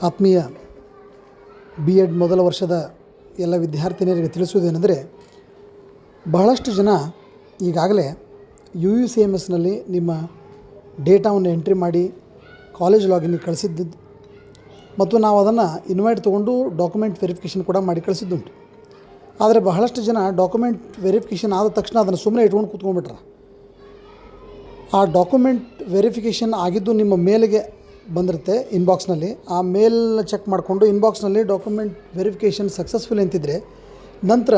ಆತ್ಮೀಯ B Ed ಮೊದಲ ವರ್ಷದ ಎಲ್ಲ ವಿದ್ಯಾರ್ಥಿನಿಯರಿಗೆ ತಿಳಿಸುವುದೇನೆಂದರೆ, ಬಹಳಷ್ಟು ಜನ ಈಗಾಗಲೇ UUCMSನಲ್ಲಿ ನಿಮ್ಮ ಡೇಟಾವನ್ನು ಎಂಟ್ರಿ ಮಾಡಿ ಕಾಲೇಜ್ ಲಾಗಿನ್ಗೆ ಕಳಿಸಿದ್ದು ಮತ್ತು ನಾವು ಅದನ್ನು ಇನ್ವೈಟ್ ತೊಗೊಂಡು ಡಾಕ್ಯುಮೆಂಟ್ ವೆರಿಫಿಕೇಷನ್ ಕೂಡ ಮಾಡಿ ಕಳಿಸಿದ್ದುಂಟು. ಆದರೆ ಬಹಳಷ್ಟು ಜನ ಡಾಕ್ಯುಮೆಂಟ್ ವೆರಿಫಿಕೇಷನ್ ಆದ ತಕ್ಷಣ ಅದನ್ನು ಸುಮ್ಮನೆ ಇಟ್ಕೊಂಡು ಕೂತ್ಕೊಂಡ್ಬಿಟ್ರೆ, ಆ ಡಾಕ್ಯುಮೆಂಟ್ ವೆರಿಫಿಕೇಷನ್ ಆಗಿದ್ದು ನಿಮ್ಮ ಮೇಲ್ಗೆ ಬಂದಿರುತ್ತೆ ಇನ್ಬಾಕ್ಸ್ನಲ್ಲಿ. ಆ ಮೇಲ್ ಚೆಕ್ ಮಾಡಿಕೊಂಡು ಇನ್ಬಾಕ್ಸ್ನಲ್ಲಿ ಡಾಕ್ಯುಮೆಂಟ್ ವೆರಿಫಿಕೇಷನ್ ಸಕ್ಸಸ್ಫುಲ್ ಅಂತಿದ್ದರೆ ನಂತರ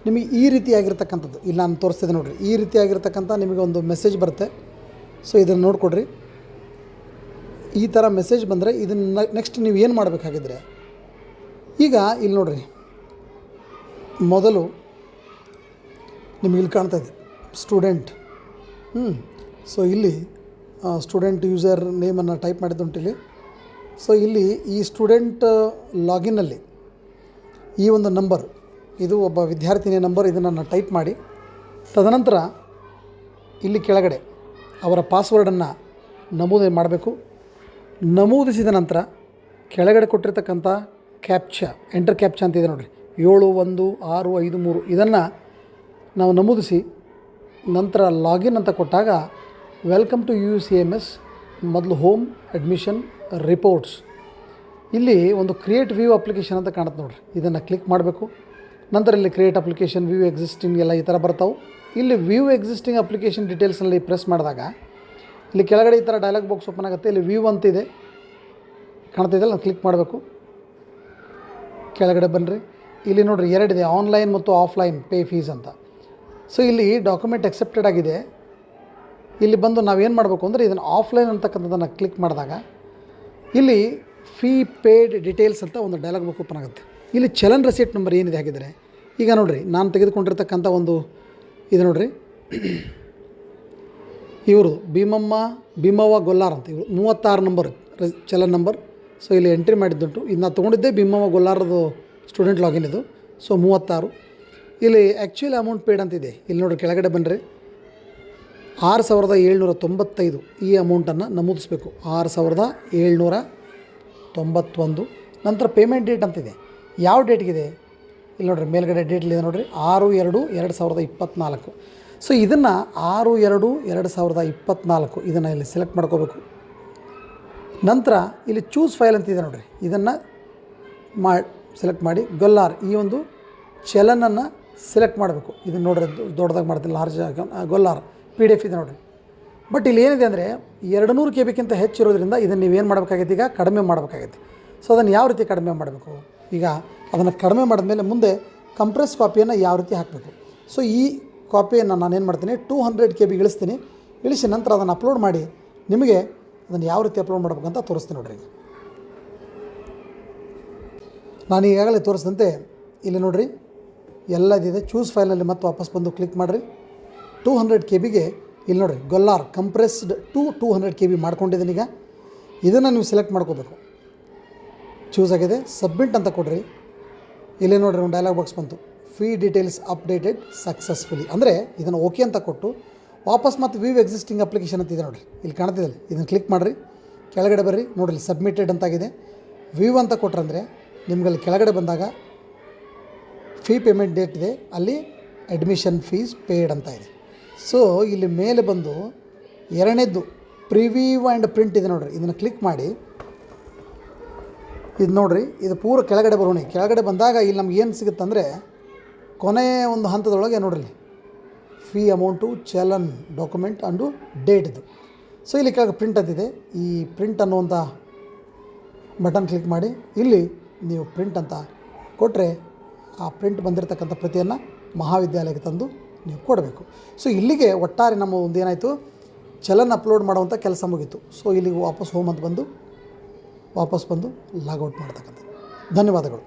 ನಿಮಗೆ ಈ ರೀತಿಯಾಗಿರ್ತಕ್ಕಂಥದ್ದು ಇಲ್ಲಿ ನಾನು ತೋರಿಸ್ತಿದ್ದೆ ನೋಡಿರಿ, ಈ ರೀತಿಯಾಗಿರ್ತಕ್ಕಂಥ ನಿಮಗೆ ಒಂದು ಮೆಸೇಜ್ ಬರುತ್ತೆ. ಸೊ ಇದನ್ನು ನೋಡಿಕೊಡ್ರಿ. ಈ ಥರ ಮೆಸೇಜ್ ಬಂದರೆ ಇದನ್ನು ನೆಕ್ಸ್ಟ್ ನೀವು ಏನು ಮಾಡಬೇಕಾಗಿದ್ರೆ, ಈಗ ಇಲ್ಲಿ ನೋಡಿರಿ, ಮೊದಲು ನಿಮಗೆ ಇಲ್ಲಿ ಕಾಣ್ತಾ ಇದೆ ಸ್ಟೂಡೆಂಟ್. ಸೊ ಇಲ್ಲಿ ಸ್ಟೂಡೆಂಟ್ ಯೂಸರ್ ನೇಮನ್ನು ಟೈಪ್ ಮಾಡಿದ್ದುಂಟು ಇಲ್ಲಿ. ಸೊ ಇಲ್ಲಿ ಈ ಸ್ಟೂಡೆಂಟ್ ಲಾಗಿನ್ನಲ್ಲಿ ಈ ಒಂದು ನಂಬರ್, ಇದು ಒಬ್ಬ ವಿದ್ಯಾರ್ಥಿನಿಯ ನಂಬರ್, ಇದನ್ನು ಟೈಪ್ ಮಾಡಿ ತದನಂತರ ಇಲ್ಲಿ ಕೆಳಗಡೆ ಅವರ ಪಾಸ್ವರ್ಡನ್ನು ನಮೂದು ಮಾಡಬೇಕು. ನಮೂದಿಸಿದ ನಂತರ ಕೆಳಗಡೆ ಕೊಟ್ಟಿರ್ತಕ್ಕಂಥ ಕ್ಯಾಪ್ಚಾ, ಎಂಟರ್ ಕ್ಯಾಪ್ಚಾ ಅಂತಿದೆ ನೋಡಿರಿ, 716553, ಇದನ್ನು ನಾವು ನಮೂದಿಸಿ ನಂತರ ಲಾಗಿನ್ ಅಂತ ಕೊಟ್ಟಾಗ ವೆಲ್ಕಮ್ ಟು UUCMS, ಮೊದಲು ಹೋಮ್ ಅಡ್ಮಿಷನ್ ರಿಪೋರ್ಟ್ಸ್, ಇಲ್ಲಿ ಒಂದು ಕ್ರಿಯೇಟ್ ವ್ಯೂ ಅಪ್ಲಿಕೇಶನ್ ಅಂತ ಕಾಣುತ್ತೆ ನೋಡಿರಿ, ಇದನ್ನು ಕ್ಲಿಕ್ ಮಾಡಬೇಕು. ನಂತರ ಇಲ್ಲಿ ಕ್ರಿಯೇಟ್ ಅಪ್ಲಿಕೇಶನ್, ವ್ಯೂ ಎಕ್ಸಿಸ್ಟಿಂಗ್ ಎಲ್ಲ ಈ ಥರ ಬರ್ತಾವೆ. ಇಲ್ಲಿ ವ್ಯೂ ಎಕ್ಸಿಸ್ಟಿಂಗ್ ಅಪ್ಲಿಕೇಶನ್ ಡೀಟೇಲ್ಸ್ನಲ್ಲಿ ಪ್ರೆಸ್ ಮಾಡಿದಾಗ ಇಲ್ಲಿ ಕೆಳಗಡೆ ಈ ಥರ ಡೈಲಾಗ್ ಬಾಕ್ಸ್ ಓಪನ್ ಆಗುತ್ತೆ. ಇಲ್ಲಿ ವ್ಯೂ ಅಂತಿದೆ ಕಾಣ್ತಿದ್ದಲ್ಲ, ನಾನು ಕ್ಲಿಕ್ ಮಾಡಬೇಕು. ಕೆಳಗಡೆ ಬನ್ನಿರಿ, ಇಲ್ಲಿ ನೋಡಿರಿ ಎರಡಿದೆ, ಆನ್ಲೈನ್ ಮತ್ತು ಆಫ್ಲೈನ್ ಪೇ ಫೀಸ್ ಅಂತ. ಸೊ ಇಲ್ಲಿ ಡಾಕ್ಯುಮೆಂಟ್ ಅಕ್ಸೆಪ್ಟೆಡ್ ಆಗಿದೆ. ಇಲ್ಲಿ ಬಂದು ನಾವೇನು ಮಾಡಬೇಕು ಅಂದರೆ ಇದನ್ನು ಆಫ್ಲೈನ್ ಅಂತಕ್ಕಂಥದ್ದನ್ನು ಕ್ಲಿಕ್ ಮಾಡಿದಾಗ ಇಲ್ಲಿ ಫೀ ಪೇಯ್ಡ್ ಡೀಟೇಲ್ಸ್ ಅಂತ ಒಂದು ಡೈಲಾಗ್ ಬಾಕ್ಸ್ ಓಪನ್ ಆಗುತ್ತೆ. ಇಲ್ಲಿ ಚಲನ್ ರೆಸಿಪ್ಟ್ ನಂಬರ್ ಏನಿದೆ ಹಾಗಿದ್ರೆ, ಈಗ ನೋಡಿರಿ ನಾನು ತೆಗೆದುಕೊಂಡಿರ್ತಕ್ಕಂಥ ಒಂದು ಇದು ನೋಡಿರಿ, ಇವರು ಭೀಮವ್ವ ಗೊಲ್ಲಾರ್ ಅಂತ, ಇವರು 36 ನಂಬರ್ ಚಲನ್ ನಂಬರ್. ಸೊ ಇಲ್ಲಿ ಎಂಟ್ರಿ ಮಾಡಿದ್ದುಂಟು. ಇದು ನಾನು ತೊಗೊಂಡಿದ್ದೆ ಭೀಮವ್ವ ಗೊಲ್ಲಾರದು ಸ್ಟೂಡೆಂಟ್ ಲಾಗಿನ್ ಇದು. ಸೊ 36. ಇಲ್ಲಿ ಆ್ಯಕ್ಚುಲಿ ಅಮೌಂಟ್ ಪೇಯ್ಡ್ ಅಂತಿದೆ. ಇಲ್ಲಿ ನೋಡಿರಿ ಕೆಳಗಡೆ ಬನ್ನಿರಿ, 6795 ಈ ಅಮೌಂಟನ್ನು ನಮೂದಿಸಬೇಕು. 6791. ನಂತರ ಪೇಮೆಂಟ್ ಡೇಟ್ ಅಂತಿದೆ, ಯಾವ ಡೇಟ್ಗಿದೆ ಇಲ್ಲಿ ನೋಡಿರಿ, ಮೇಲ್ಗಡೆ ಡೇಟ್ಲಿದೆ ನೋಡಿರಿ, 6/2/2024. ಸೊ ಇದನ್ನು 6/2/2024 ಇದನ್ನು ಇಲ್ಲಿ ಸೆಲೆಕ್ಟ್ ಮಾಡ್ಕೋಬೇಕು. ನಂತರ ಇಲ್ಲಿ ಚೂಸ್ ಫೈಲ್ ಅಂತಿದೆ ನೋಡಿರಿ, ಇದನ್ನು ಸೆಲೆಕ್ಟ್ ಮಾಡಿ ಗೊಲ್ಲಾರ್ ಈ ಒಂದು ಚಲನನ್ನು ಸೆಲೆಕ್ಟ್ ಮಾಡಬೇಕು. ಇದನ್ನು ನೋಡ್ರಿ ದೊಡ್ಡದಾಗಿ ಮಾಡ್ತೀನಿ, ಲಾರ್ಜ್ ಗೊಲ್ಲಾರ್ PDF ಇದೆ ನೋಡಿರಿ. ಬಟ್ ಇಲ್ಲಿ ಏನಿದೆ ಅಂದರೆ 200 KBಗಿಂತ ಹೆಚ್ಚಿರೋದ್ರಿಂದ ಇದನ್ನು ನೀವೇನು ಮಾಡಬೇಕಾಗೈತೆ, ಈಗ ಕಡಿಮೆ ಮಾಡಬೇಕಾಗೈತೆ. ಸೊ ಅದನ್ನು ಯಾವ ರೀತಿ ಕಡಿಮೆ ಮಾಡಬೇಕು, ಈಗ ಅದನ್ನು ಕಡಿಮೆ ಮಾಡಿದ್ಮೇಲೆ ಮುಂದೆ ಕಂಪ್ರೆಸ್ ಕಾಪಿಯನ್ನು ಯಾವ ರೀತಿ ಹಾಕಬೇಕು. ಸೊ ಈ ಕಾಪಿಯನ್ನು ನಾನೇನು ಮಾಡ್ತೀನಿ, 200 KB ಇಳಿಸ್ತೀನಿ. ಇಳಿಸಿ ನಂತರ ಅದನ್ನು ಅಪ್ಲೋಡ್ ಮಾಡಿ ನಿಮಗೆ ಅದನ್ನು ಯಾವ ರೀತಿ ಅಪ್ಲೋಡ್ ಮಾಡಬೇಕಂತ ತೋರಿಸ್ತೀನಿ ನೋಡಿರಿ. ನಾನು ಈಗಾಗಲೇ ತೋರಿಸಿದಂತೆ ಇಲ್ಲಿ ನೋಡಿರಿ ಎಲ್ಲ ಇದಿದೆ. ಚೂಸ್ ಫೈಲ್ನಲ್ಲಿ ಮತ್ತೆ ವಾಪಸ್ ಬಂದು ಕ್ಲಿಕ್ ಮಾಡಿರಿ. 200 KBಗೆ ಇಲ್ಲಿ ನೋಡಿರಿ ಗೊಲ್ಲಾರ್ ಕಂಪ್ರೆಸ್ಡ್ ಟು 200 KB ಮಾಡ್ಕೊಂಡಿದ್ದೀನಿ. ಈಗ ಇದನ್ನು ನೀವು ಸೆಲೆಕ್ಟ್ ಮಾಡ್ಕೋಬೇಕು. ಚೂಸ್ ಆಗಿದೆ, ಸಬ್ಮಿಟ್ ಅಂತ ಕೊಡ್ರಿ. ಇಲ್ಲೇ ನೋಡಿರಿ ಒಂದು ಡೈಲಾಗ್ ಬಾಕ್ಸ್ ಬಂತು, ಫೀ ಡೀಟೇಲ್ಸ್ ಅಪ್ಡೇಟೆಡ್ ಸಕ್ಸಸ್ಫುಲಿ. ಅಂದರೆ ಇದನ್ನು ಓಕೆ ಅಂತ ಕೊಟ್ಟು ವಾಪಸ್ ಮತ್ತು ವ್ಯೂ ಎಕ್ಸಿಸ್ಟಿಂಗ್ ಅಪ್ಲಿಕೇಶನ್ ಅಂತಿದೆ ನೋಡಿರಿ, ಇಲ್ಲಿ ಕಾಣ್ತಿದೆ, ಇದನ್ನು ಕ್ಲಿಕ್ ಮಾಡಿರಿ. ಕೆಳಗಡೆ ಬರ್ರಿ, ನೋಡಿರಿ ಸಬ್ಮಿಟೆಡ್ ಅಂತಾಗಿದೆ. ವ್ಯೂ ಅಂತ ಕೊಟ್ರಂದರೆ ನಿಮ್ಗಲ್ಲಿ ಕೆಳಗಡೆ ಬಂದಾಗ ಫೀ ಪೇಮೆಂಟ್ ಡೇಟ್ ಇದೆ, ಅಲ್ಲಿ ಅಡ್ಮಿಷನ್ ಫೀಸ್ ಪೇಯ್ಡ್ ಅಂತ ಇದೆ. ಸೊ ಇಲ್ಲಿ ಮೇಲೆ ಬಂದು ಎರಡನೇದ್ದು ಪ್ರಿವ್ಯೂ ಆ್ಯಂಡ್ ಪ್ರಿಂಟ್ ಇದೆ ನೋಡಿರಿ, ಇದನ್ನು ಕ್ಲಿಕ್ ಮಾಡಿ. ಇದು ನೋಡಿರಿ, ಇದು ಪೂರ ಕೆಳಗಡೆ ಬರೋಣ. ಕೆಳಗಡೆ ಬಂದಾಗ ಇಲ್ಲಿ ನಮ್ಗೆ ಏನು ಸಿಗುತ್ತಂದರೆ ಕೊನೆಯ ಒಂದು ಹಂತದೊಳಗೆ ನೋಡಿರಿ ಫೀ ಅಮೌಂಟು, ಚಲನ್, ಡಾಕ್ಯುಮೆಂಟ್ ಅಂಡು ಡೇಟ್ ಇದು. ಸೊ ಇಲ್ಲಿ ಕೆಳಗೆ ಪ್ರಿಂಟ್ ಅಂತಿದೆ, ಈ ಪ್ರಿಂಟ್ ಅನ್ನುವಂಥ ಬಟನ್ ಕ್ಲಿಕ್ ಮಾಡಿ ಇಲ್ಲಿ ನೀವು ಪ್ರಿಂಟ್ ಅಂತ ಕೊಟ್ಟರೆ ಆ ಪ್ರಿಂಟ್ ಬಂದಿರತಕ್ಕಂಥ ಪ್ರತಿಯನ್ನು ಮಹಾವಿದ್ಯಾಲಯಕ್ಕೆ ತಂದು ನೀವು ಕೊಡಬೇಕು. ಸೊ ಇಲ್ಲಿಗೆ ಒಟ್ಟಾರೆ ನಮ್ಮ ಒಂದು ಏನಾಯಿತು, ಚಲನ್ ಅಪ್ಲೋಡ್ ಮಾಡುವಂಥ ಕೆಲಸ ಮುಗೀತು. ಸೊ ಇಲ್ಲಿಗೆ ವಾಪಸ್ ಹೋಮ್ ಅಂತ ಬಂದು ವಾಪಸ್ ಬಂದು ಲಾಗೌಟ್ ಮಾಡ್ತಕ್ಕಂಥದ್ದು. ಧನ್ಯವಾದಗಳು.